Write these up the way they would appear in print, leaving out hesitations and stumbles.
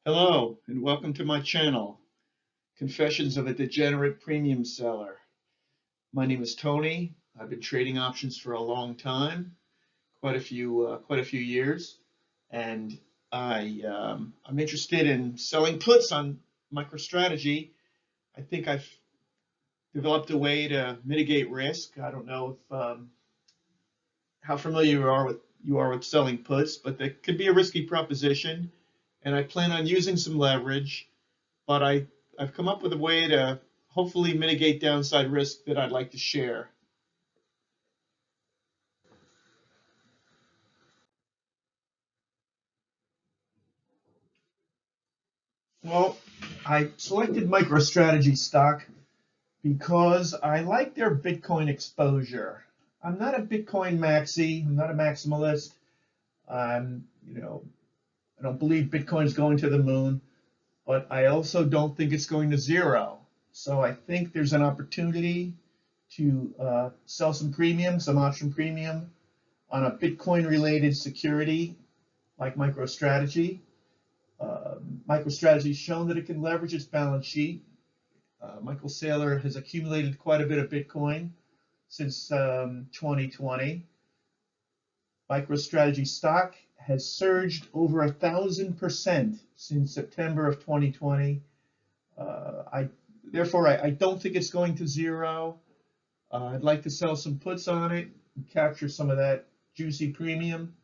Hello, and welcome to my channel, Confessions of a Degenerate Premium Seller. My name is Tony. I've been trading options for a long time, quite a few years, and I'm interested in selling puts on MicroStrategy. I think I've developed a way to mitigate risk. I don't know if how familiar you are with selling puts, but that could be a risky proposition, and I plan on using some leverage. But I've come up with a way to hopefully mitigate downside risk that I'd like to share. Well, I selected MicroStrategy stock because I like their Bitcoin exposure. I'm not a Bitcoin maxi. I'm not a maximalist. I'm, I don't believe Bitcoin's going to the moon, but I also don't think it's going to zero. So I think there's an opportunity to sell some premium, some option premium on a Bitcoin-related security like MicroStrategy. MicroStrategy has shown that it can leverage its balance sheet. Michael Saylor has accumulated quite a bit of Bitcoin since 2020. MicroStrategy stock has surged over 1,000% since September of 2020. Therefore, I don't think it's going to zero. I'd like to sell some puts on it and capture some of that juicy premium.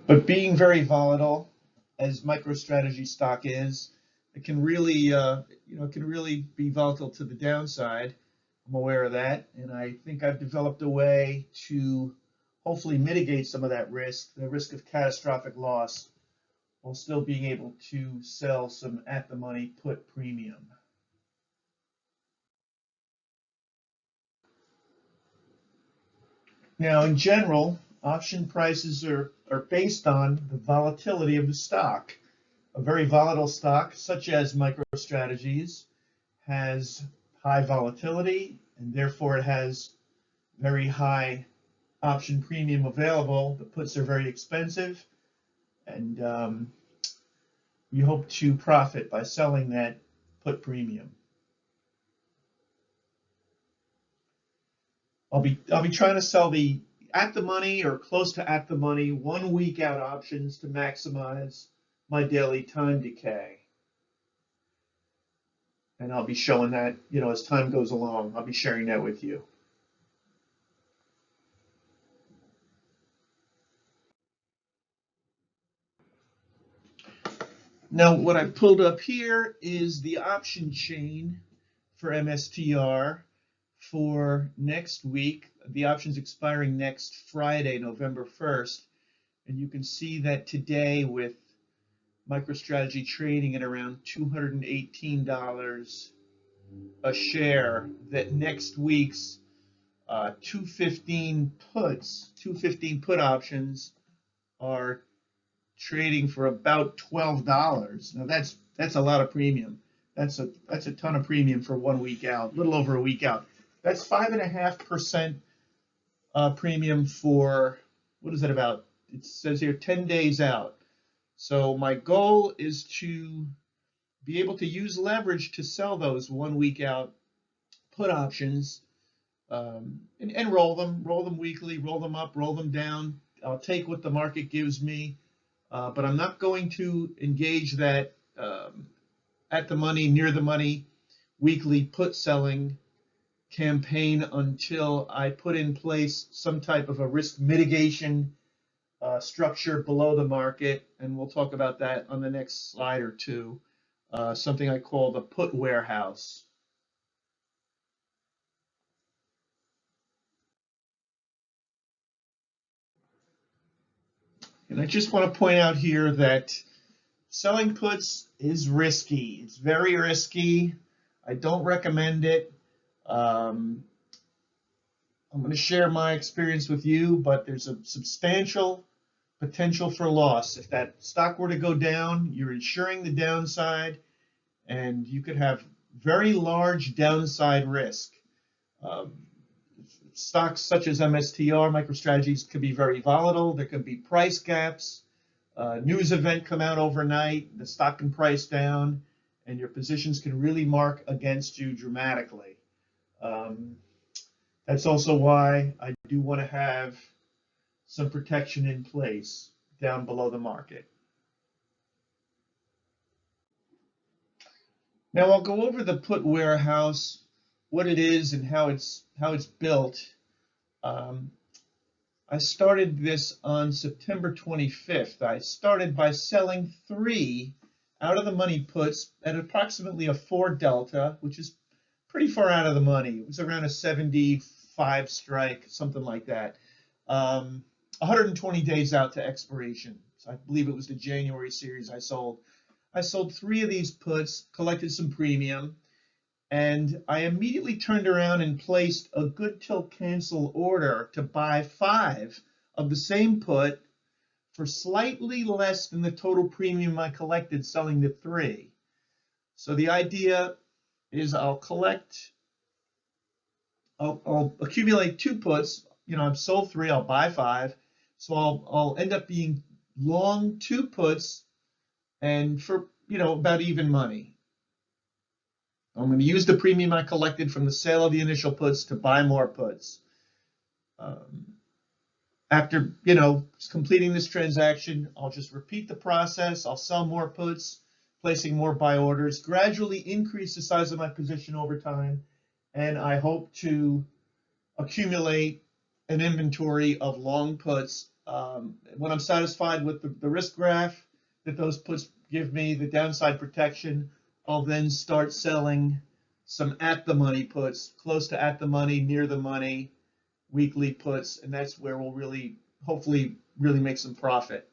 But being very volatile, as MicroStrategy stock is, it can really, it can really be volatile to the downside. I'm aware of that, and I think I've developed a way to hopefully mitigate some of that risk, the risk of catastrophic loss, while still being able to sell some at-the-money put premium. Now, in general, option prices are based on the volatility of the stock. A very volatile stock, such as MicroStrategies, has high volatility, and therefore it has very high option premium available. The puts are very expensive, and we hope to profit by selling that put premium. I'll be trying to sell the at the money or close to at the money 1 week out options to maximize my daily time decay. And I'll be showing that, as time goes along. I'll be sharing that with you. Now, what I pulled up here is the option chain for MSTR for next week. The option's expiring next Friday, November 1st. And you can see that today, with MicroStrategy trading at around $218 a share, that next week's 215 put options are trading for about $12. Now that's a lot of premium. That's a ton of premium for 1 week out, a little over a week out. That's 5.5% premium for, what is that about? It says here 10 days out. So my goal is to be able to use leverage to sell those 1 week out put options, and roll them weekly, roll them up, roll them down. I'll take what the market gives me, but I'm not going to engage that at the money, near the money, weekly put selling campaign until I put in place some type of a risk mitigation structure below the market, and we'll talk about that on the next slide or two. Something I call the put warehouse. And I just want to point out here that selling puts is risky. It's very risky. I don't recommend it. I'm going to share my experience with you, but there's a substantial potential for loss. If that stock were to go down, you're insuring the downside, and you could have very large downside risk. stocks such as MSTR, MicroStrategies, could be very volatile. There could be price gaps. News event come out overnight, the stock can price down, and your positions can really mark against you dramatically. That's also why I do want to have some protection in place down below the market. Now I'll go over the put warehouse, what it is and how it's built. I started this on September 25th. I started by selling 3 out of the money puts at approximately a 4 delta, which is pretty far out of the money. It was around a 75 strike, something like that. 120 days out to expiration. So I believe it was the January series I sold. I sold 3 of these puts, collected some premium, and I immediately turned around and placed a good till cancel order to buy 5 of the same put for slightly less than the total premium I collected selling the 3. So the idea is I'll accumulate 2 puts. I've sold 3, I'll buy 5. So I'll end up being long 2 puts and for, about even money. I'm going to use the premium I collected from the sale of the initial puts to buy more puts. After, completing this transaction, I'll just repeat the process. I'll sell more puts, placing more buy orders, gradually increase the size of my position over time, and I hope to accumulate an inventory of long puts. When I'm satisfied with the risk graph that those puts give me, the downside protection, I'll then start selling some at the money puts, close to at the money, near the money, weekly puts, and that's where we'll hopefully make some profit.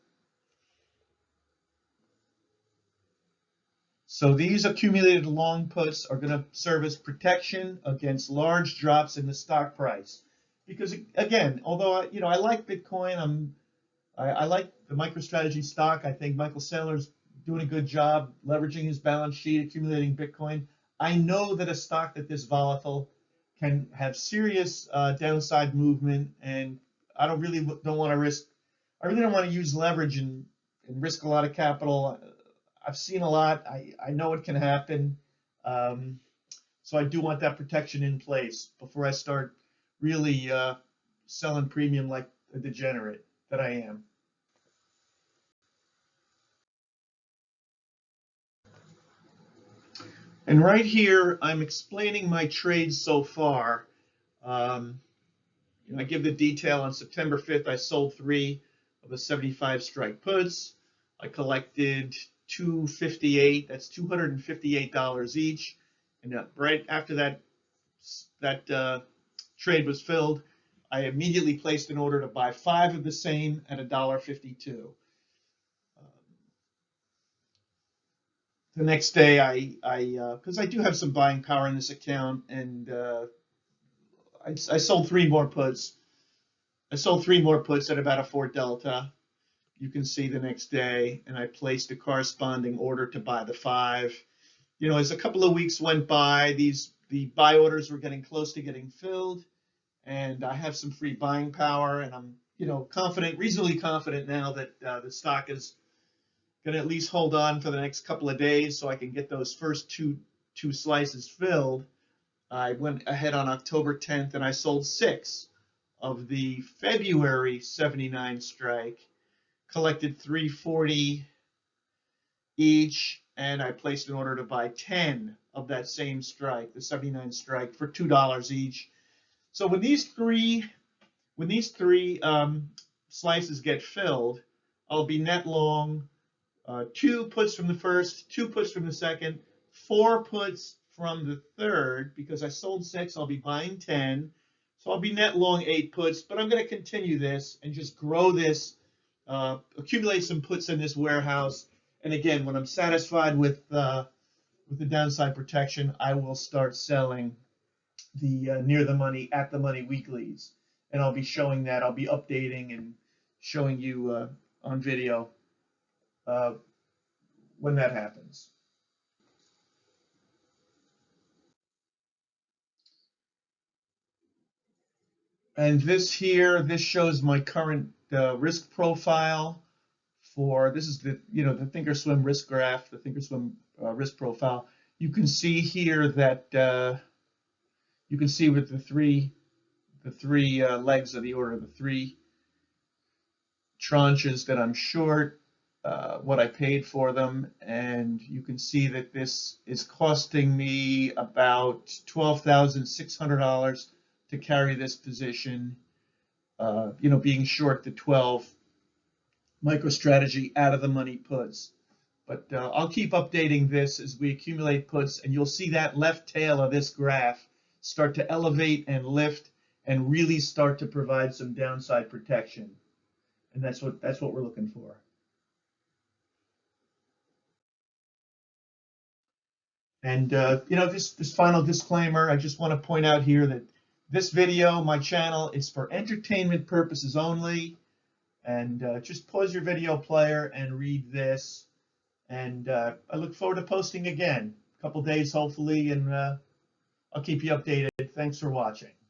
So these accumulated long puts are going to serve as protection against large drops in the stock price. Because again, although I like Bitcoin, I like the MicroStrategy stock. I think Michael Saylor's doing a good job leveraging his balance sheet, accumulating Bitcoin. I know that a stock that this volatile can have serious downside movement, and I really don't want to use leverage and risk a lot of capital. I've seen a lot. I know it can happen. So I do want that protection in place before I start really selling premium like a degenerate that I am. And right here, I'm explaining my trades so far. I give the detail. On September 5th, I sold 3 of the 75 strike puts. I collected $258. That's $258 each. And right after that trade was filled, I immediately placed an order to buy 5 of the same at $1.52. The next day, because I do have some buying power in this account, and I sold 3 more puts. I sold 3 more puts at about a 4 delta. You can see the next day, and I placed a corresponding order to buy the 5. As a couple of weeks went by, the buy orders were getting close to getting filled, and I have some free buying power, and I'm reasonably confident now that the stock is going to at least hold on for the next couple of days so I can get those first two slices filled. I went ahead on October 10th and I sold 6 of the February 79 strike, collected $340 each, and I placed an order to buy 10 of that same strike, the 79 strike, for $2 each. So when these three slices get filled, I'll be net long 2 puts from the first, 2 puts from the second, 4 puts from the third. Because I sold 6, I'll be buying 10. So I'll be net long 8 puts, but I'm going to continue this and just grow this, accumulate some puts in this warehouse. And again, when I'm satisfied with the downside protection, I will start selling the near the money, at the money weeklies. And I'll be showing that. I'll be updating and showing you on video when that happens. And this here, this shows my current risk profile for, this is the, the thinkorswim risk graph, the thinkorswim risk profile. You can see here that you can see with the three legs of the order, the three tranches that I'm short, what I paid for them, and you can see that this is costing me about $12,600 to carry this position, being short the 12 MicroStrategy out of the money puts. But I'll keep updating this as we accumulate puts, and you'll see that left tail of this graph start to elevate and lift and really start to provide some downside protection. And that's what we're looking for. And this final disclaimer, I just want to point out here that this video, my channel, is for entertainment purposes only. And just pause your video player and read this. And I look forward to posting again, a couple days hopefully, and I'll keep you updated. Thanks for watching.